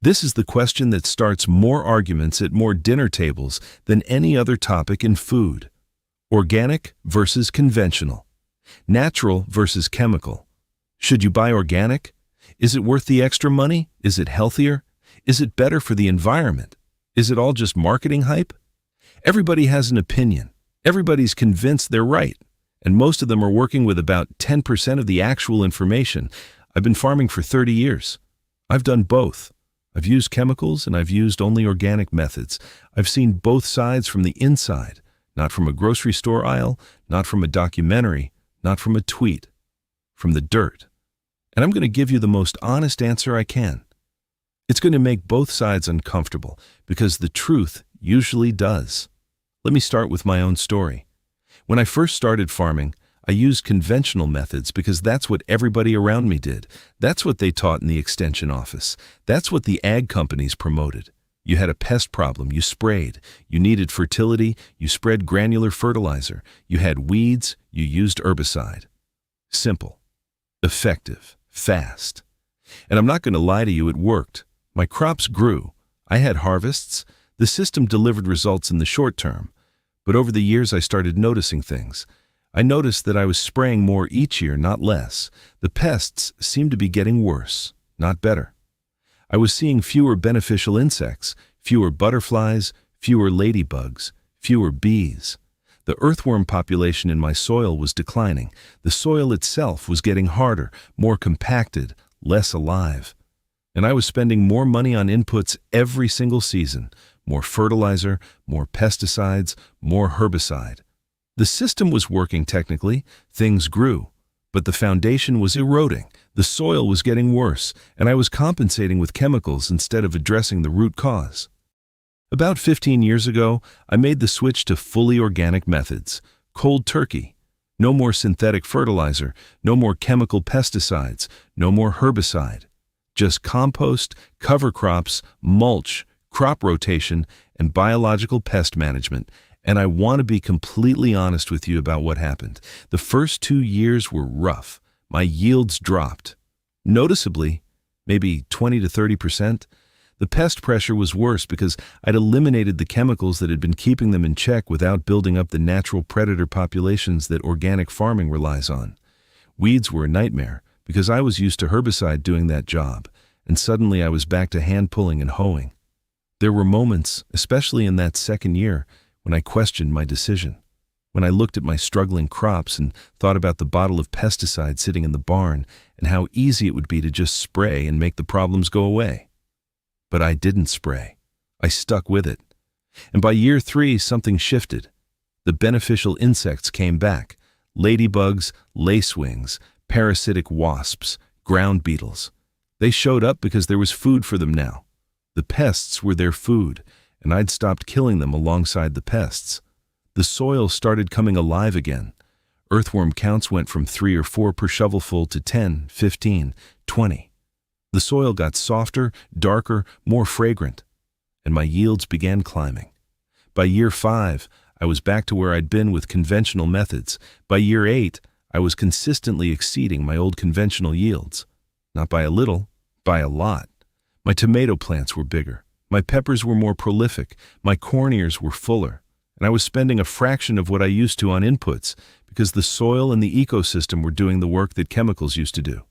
This is the question that starts more arguments at more dinner tables than any other topic in food. Organic versus conventional. Natural versus chemical. Should you buy organic? Is it worth the extra money? Is it healthier? Is it better for the environment? Is it all just marketing hype? Everybody has an opinion. Everybody's convinced they're right. And most of them are working with about 10% of the actual information. I've been farming for 30 years. I've done both. I've used chemicals and I've used only organic methods. I've seen both sides from the inside, not from a grocery store aisle, not from a documentary, not from a tweet, from the dirt. And I'm going to give you the most honest answer I can. It's going to make both sides uncomfortable because the truth usually does. Let me start with my own story. When I first started farming, I used conventional methods because that's what everybody around me did. That's what they taught in the extension office. That's what the ag companies promoted. You had a pest problem, you sprayed. You needed fertility, you spread granular fertilizer. You had weeds, you used herbicide. Simple, effective, fast. And I'm not going to lie to you, it worked. My crops grew. I had harvests. The system delivered results in the short term. But over the years, I started noticing things. I noticed that I was spraying more each year, not less. The pests seemed to be getting worse, not better. I was seeing fewer beneficial insects, fewer butterflies, fewer ladybugs, fewer bees. The earthworm population in my soil was declining. The soil itself was getting harder, more compacted, less alive. And I was spending more money on inputs every single season. More fertilizer, more pesticides, more herbicide. The system was working technically, things grew, but the foundation was eroding, the soil was getting worse, and I was compensating with chemicals instead of addressing the root cause. About 15 years ago, I made the switch to fully organic methods, cold turkey. No more synthetic fertilizer, no more chemical pesticides, no more herbicide. Just compost, cover crops, mulch, crop rotation, and biological pest management. And I want to be completely honest with you about what happened. The first 2 years were rough. My yields dropped. Noticeably, maybe 20 to 30%. The pest pressure was worse because I'd eliminated the chemicals that had been keeping them in check without building up the natural predator populations that organic farming relies on. Weeds were a nightmare because I was used to herbicide doing that job, and suddenly I was back to hand pulling and hoeing. There were moments, especially in that second year, when I questioned my decision, when I looked at my struggling crops and thought about the bottle of pesticide sitting in the barn and how easy it would be to just spray and make the problems go away. But I didn't spray. I stuck with it. And by year 3, something shifted. The beneficial insects came back. Ladybugs, lacewings, parasitic wasps, ground beetles. They showed up because there was food for them now. The pests were their food, and I'd stopped killing them alongside the pests. The soil started coming alive again. Earthworm counts went from 3 or 4 per shovelful to 10, 15, 20. The soil got softer, darker, more fragrant, and my yields began climbing. By year 5, I was back to where I'd been with conventional methods. By year 8, I was consistently exceeding my old conventional yields. Not by a little, by a lot. My tomato plants were bigger. My peppers were more prolific, my corn ears were fuller, and I was spending a fraction of what I used to on inputs because the soil and the ecosystem were doing the work that chemicals used to do.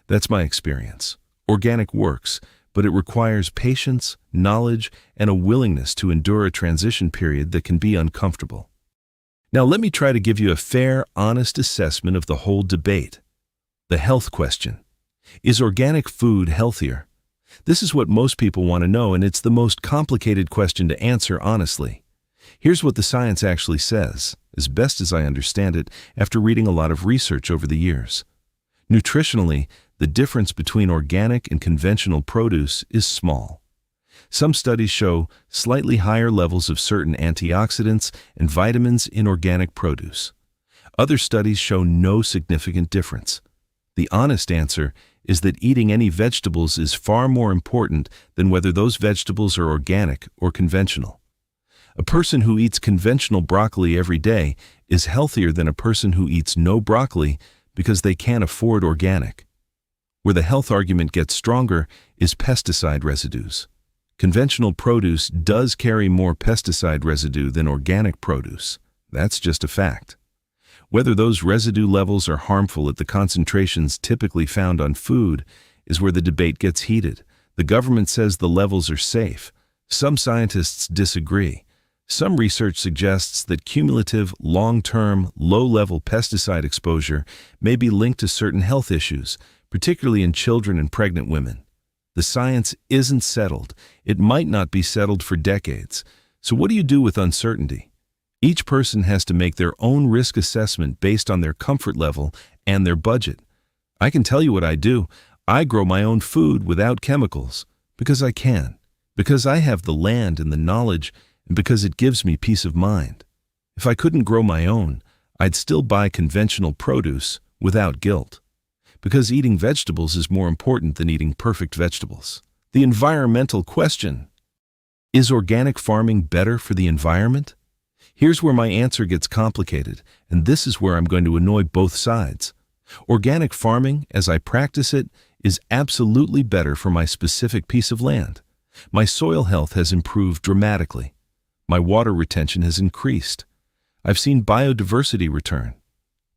That's my experience. Organic works, but it requires patience, knowledge, and a willingness to endure a transition period that can be uncomfortable. Now let me try to give you a fair, honest assessment of the whole debate. The health question. Is organic food healthier? This is what most people want to know, and it's the most complicated question to answer honestly. Here's what the science actually says, as best as I understand it, after reading a lot of research over the years. Nutritionally, the difference between organic and conventional produce is small. Some studies show slightly higher levels of certain antioxidants and vitamins in organic produce. Other studies show no significant difference. The honest answer is that eating any vegetables is far more important than whether those vegetables are organic or conventional. A person who eats conventional broccoli every day is healthier than a person who eats no broccoli because they can't afford organic. Where the health argument gets stronger is pesticide residues. Conventional produce does carry more pesticide residue than organic produce. That's just a fact. Whether those residue levels are harmful at the concentrations typically found on food is where the debate gets heated. The government says the levels are safe. Some scientists disagree. Some research suggests that cumulative, long-term, low-level pesticide exposure may be linked to certain health issues, particularly in children and pregnant women. The science isn't settled. It might not be settled for decades. So what do you do with uncertainty? Each person has to make their own risk assessment based on their comfort level and their budget. I can tell you what I do. I grow my own food without chemicals because I can, because I have the land and the knowledge, and because it gives me peace of mind. If I couldn't grow my own, I'd still buy conventional produce without guilt. Because eating vegetables is more important than eating perfect vegetables. The environmental question. Is organic farming better for the environment? Here's where my answer gets complicated, and this is where I'm going to annoy both sides. Organic farming, as I practice it, is absolutely better for my specific piece of land. My soil health has improved dramatically. My water retention has increased. I've seen biodiversity return.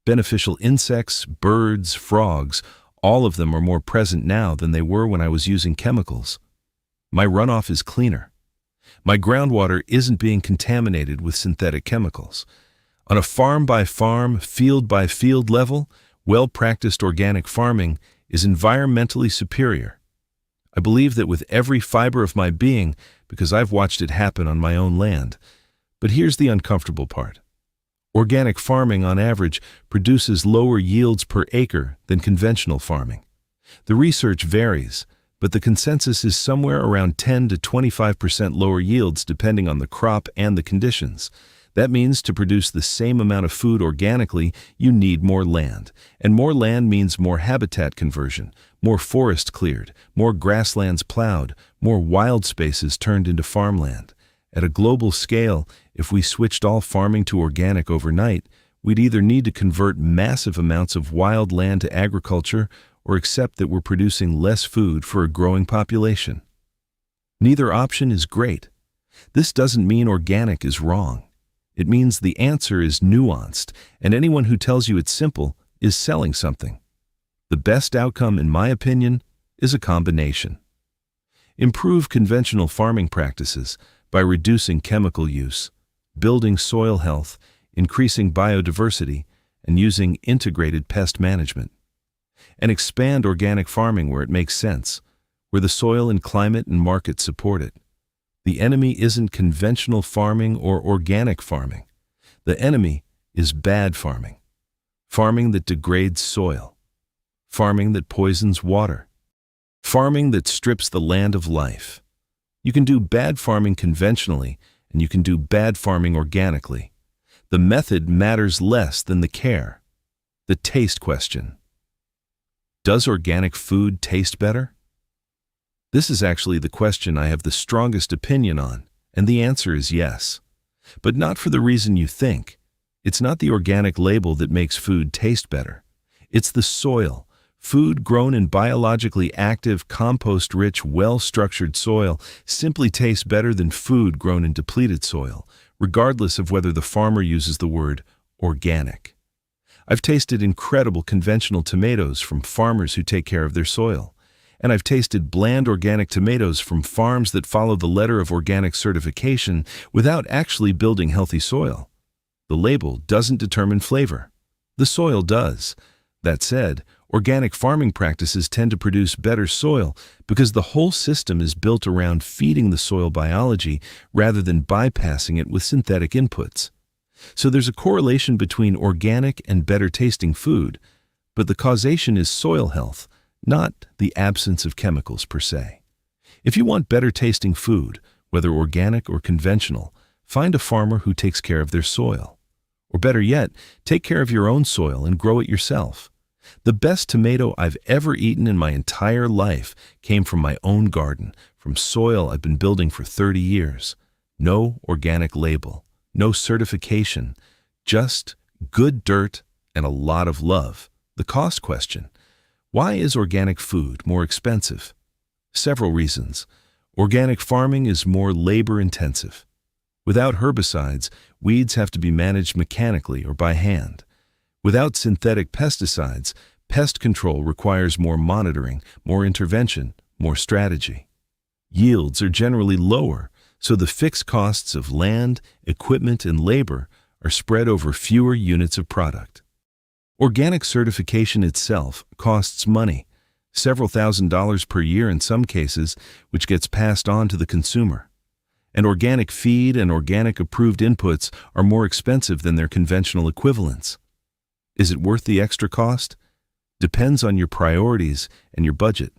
Beneficial insects, birds, frogs, all of them are more present now than they were when I was using chemicals. My runoff is cleaner. My groundwater isn't being contaminated with synthetic chemicals. On a farm-by-farm, field-by-field level, well-practiced organic farming is environmentally superior. I believe that with every fiber of my being because I've watched it happen on my own land. But here's the uncomfortable part. Organic farming, on average, produces lower yields per acre than conventional farming. The research varies, but the consensus is somewhere around 10 to 25% lower yields depending on the crop and the conditions. That means to produce the same amount of food organically, you need more land. And more land means more habitat conversion, more forest cleared, more grasslands plowed, more wild spaces turned into farmland. At a global scale, if we switched all farming to organic overnight, we'd either need to convert massive amounts of wild land to agriculture or accept that we're producing less food for a growing population. Neither option is great. This doesn't mean organic is wrong. It means the answer is nuanced, and anyone who tells you it's simple is selling something. The best outcome, in my opinion, is a combination. Improve conventional farming practices by reducing chemical use, building soil health, increasing biodiversity, and using integrated pest management. And expand organic farming where it makes sense, where the soil and climate and market support it. The enemy isn't conventional farming or organic farming. The enemy is bad farming. Farming that degrades soil. Farming that poisons water. Farming that strips the land of life. You can do bad farming conventionally, and you can do bad farming organically. The method matters less than the care. The taste question. Does organic food taste better? This is actually the question I have the strongest opinion on, and the answer is yes. But not for the reason you think. It's not the organic label that makes food taste better. It's the soil. Food grown in biologically active, compost-rich, well-structured soil simply tastes better than food grown in depleted soil, regardless of whether the farmer uses the word organic. I've tasted incredible conventional tomatoes from farmers who take care of their soil. And I've tasted bland organic tomatoes from farms that follow the letter of organic certification without actually building healthy soil. The label doesn't determine flavor. The soil does. That said, organic farming practices tend to produce better soil because the whole system is built around feeding the soil biology rather than bypassing it with synthetic inputs. So there's a correlation between organic and better tasting food, but the causation is soil health, not the absence of chemicals per se. If you want better tasting food, whether organic or conventional, find a farmer who takes care of their soil. Or better yet, take care of your own soil and grow it yourself. The best tomato I've ever eaten in my entire life came from my own garden, from soil I've been building for 30 years. No organic label, no certification, just good dirt and a lot of love. The cost question. Why is organic food more expensive? Several reasons. Organic farming is more labor-intensive. Without herbicides, weeds have to be managed mechanically or by hand. Without synthetic pesticides, pest control requires more monitoring, more intervention, more strategy. Yields are generally lower, so the fixed costs of land, equipment, and labor are spread over fewer units of product. Organic certification itself costs money, several $1,000s per year in some cases, which gets passed on to the consumer. And organic feed and organic approved inputs are more expensive than their conventional equivalents. Is it worth the extra cost? Depends on your priorities and your budget.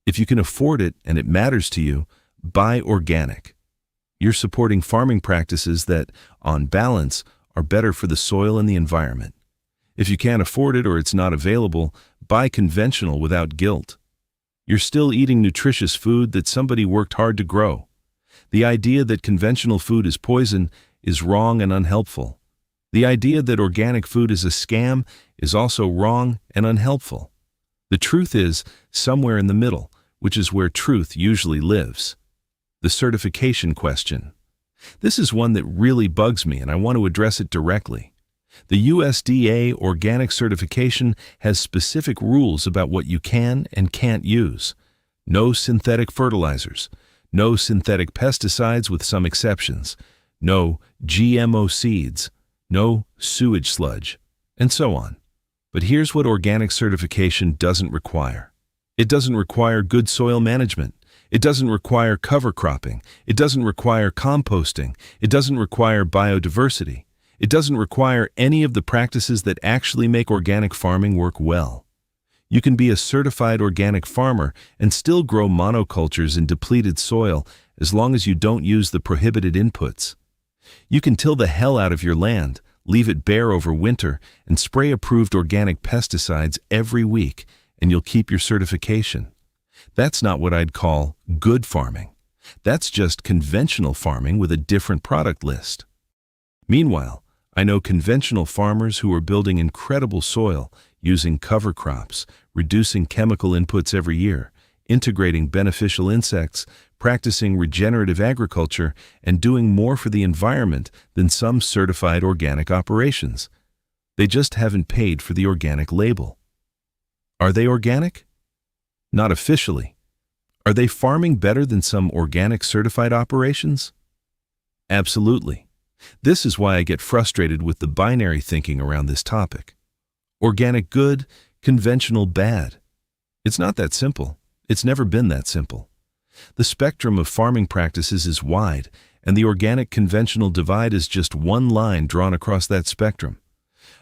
If you can afford it and it matters to you, buy organic. You're supporting farming practices that, on balance, are better for the soil and the environment. If you can't afford it or it's not available, buy conventional without guilt. You're still eating nutritious food that somebody worked hard to grow. The idea that conventional food is poison is wrong and unhelpful. The idea that organic food is a scam is also wrong and unhelpful. The truth is somewhere in the middle, which is where truth usually lives. The certification question. This is one that really bugs me, and I want to address it directly. The USDA organic certification has specific rules about what you can and can't use. No synthetic fertilizers, no synthetic pesticides with some exceptions, no GMO seeds, no sewage sludge, and so on. But here's what organic certification doesn't require. It doesn't require good soil management. It doesn't require cover cropping. It doesn't require composting. It doesn't require biodiversity. It doesn't require any of the practices that actually make organic farming work well. You can be a certified organic farmer and still grow monocultures in depleted soil as long as you don't use the prohibited inputs. You can till the hell out of your land, leave it bare over winter, and spray approved organic pesticides every week, and you'll keep your certification. That's not what I'd call good farming. That's just conventional farming with a different product list. Meanwhile, I know conventional farmers who are building incredible soil, using cover crops, reducing chemical inputs every year, integrating beneficial insects, practicing regenerative agriculture, and doing more for the environment than some certified organic operations. They just haven't paid for the organic label. Are they organic? Not officially. Are they farming better than some organic certified operations? Absolutely. This is why I get frustrated with the binary thinking around this topic. Organic good, conventional bad. It's not that simple. It's never been that simple. The spectrum of farming practices is wide, and the organic-conventional divide is just one line drawn across that spectrum.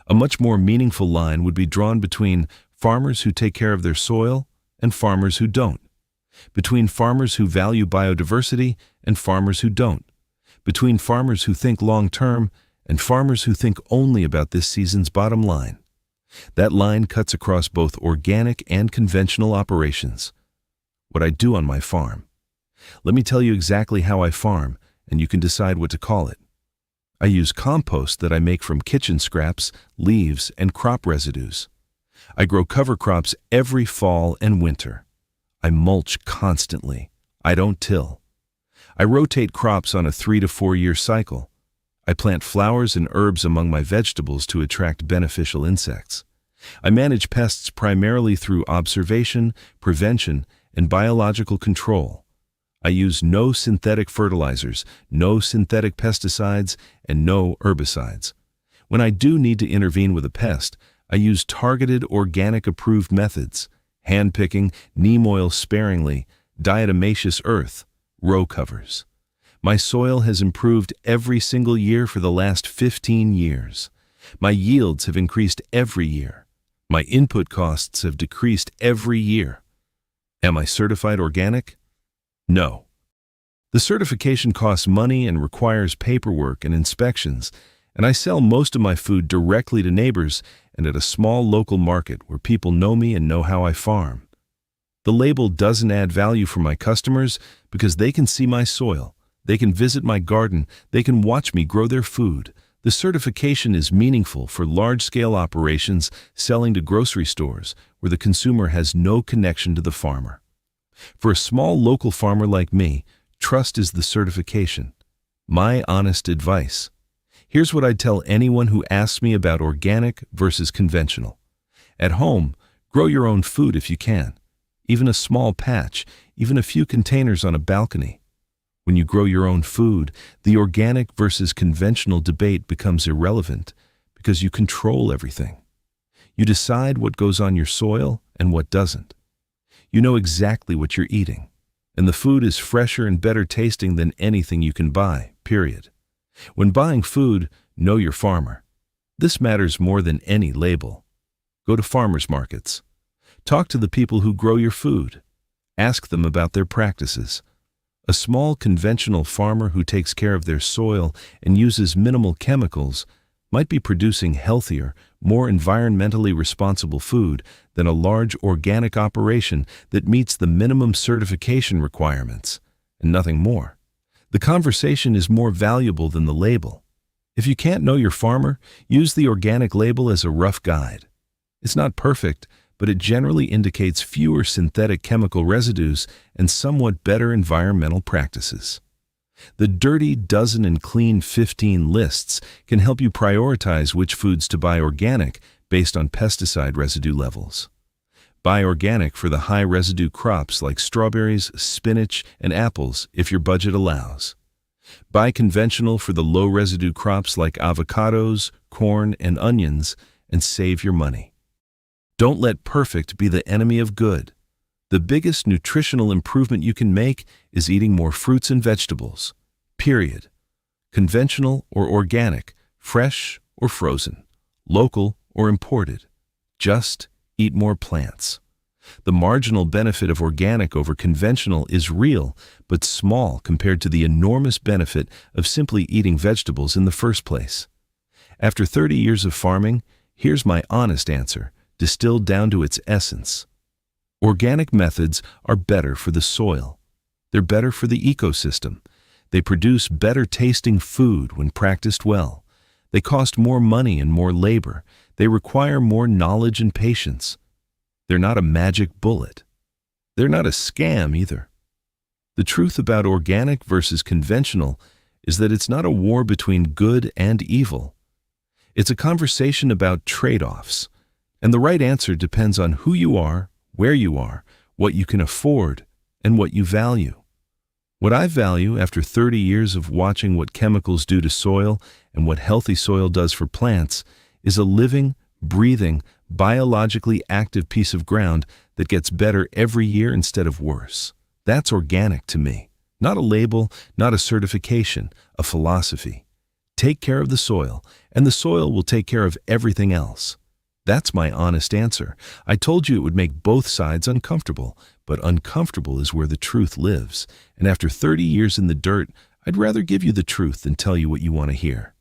A much more meaningful line would be drawn between farmers who take care of their soil and farmers who don't, between farmers who value biodiversity and farmers who don't, between farmers who think long-term and farmers who think only about this season's bottom line. That line cuts across both organic and conventional operations. What I do on my farm. Let me tell you exactly how I farm, and you can decide what to call it. I use compost that I make from kitchen scraps, leaves, and crop residues. I grow cover crops every fall and winter. I mulch constantly. I don't till. I rotate crops on a 3 to 4 year cycle. I plant flowers and herbs among my vegetables to attract beneficial insects. I manage pests primarily through observation, prevention, and biological control. I use no synthetic fertilizers, no synthetic pesticides, and no herbicides. When I do need to intervene with a pest, I use targeted organic approved methods: hand-picking, neem oil sparingly, diatomaceous earth, row covers. My soil has improved every single year for the last 15 years. My yields have increased every year. My input costs have decreased every year. Am I certified organic? No. The certification costs money and requires paperwork and inspections, and I sell most of my food directly to neighbors and at a small local market where people know me and know how I farm. The label doesn't add value for my customers because they can see my soil, they can visit my garden, they can watch me grow their food, The certification is meaningful for large-scale operations selling to grocery stores where the consumer has no connection to the farmer. For a small local farmer like me, trust is the certification. My honest advice. Here's what I'd tell anyone who asks me about organic versus conventional. At home, grow your own food if you can. Even a small patch, even a few containers on a balcony. When you grow your own food, the organic versus conventional debate becomes irrelevant because you control everything. You decide what goes on your soil and what doesn't. You know exactly what you're eating, and the food is fresher and better tasting than anything you can buy, period. When buying food, know your farmer. This matters more than any label. Go to farmers markets. Talk to the people who grow your food. Ask them about their practices. A small conventional farmer who takes care of their soil and uses minimal chemicals might be producing healthier, more environmentally responsible food than a large organic operation that meets the minimum certification requirements, and nothing more. The conversation is more valuable than the label. If you can't know your farmer, use the organic label as a rough guide. It's not perfect, but it generally indicates fewer synthetic chemical residues and somewhat better environmental practices. The Dirty Dozen and Clean 15 lists can help you prioritize which foods to buy organic based on pesticide residue levels. Buy organic for the high residue crops like strawberries, spinach, and apples if your budget allows. Buy conventional for the low residue crops like avocados, corn, and onions, and save your money. Don't let perfect be the enemy of good. The biggest nutritional improvement you can make is eating more fruits and vegetables. Period. Conventional or organic, fresh or frozen, local or imported. Just eat more plants. The marginal benefit of organic over conventional is real, but small compared to the enormous benefit of simply eating vegetables in the first place. After 30 years of farming, here's my honest answer, distilled down to its essence. Organic methods are better for the soil. They're better for the ecosystem. They produce better tasting food when practiced well. They cost more money and more labor. They require more knowledge and patience. They're not a magic bullet. They're not a scam either. The truth about organic versus conventional is that it's not a war between good and evil. It's a conversation about trade-offs. And the right answer depends on who you are, where you are, what you can afford, and what you value. What I value after 30 years of watching what chemicals do to soil and what healthy soil does for plants is a living, breathing, biologically active piece of ground that gets better every year instead of worse. That's organic to me. Not a label, not a certification, a philosophy. Take care of the soil, and the soil will take care of everything else. That's my honest answer. I told you it would make both sides uncomfortable, but uncomfortable is where the truth lives. And after 30 years in the dirt, I'd rather give you the truth than tell you what you want to hear.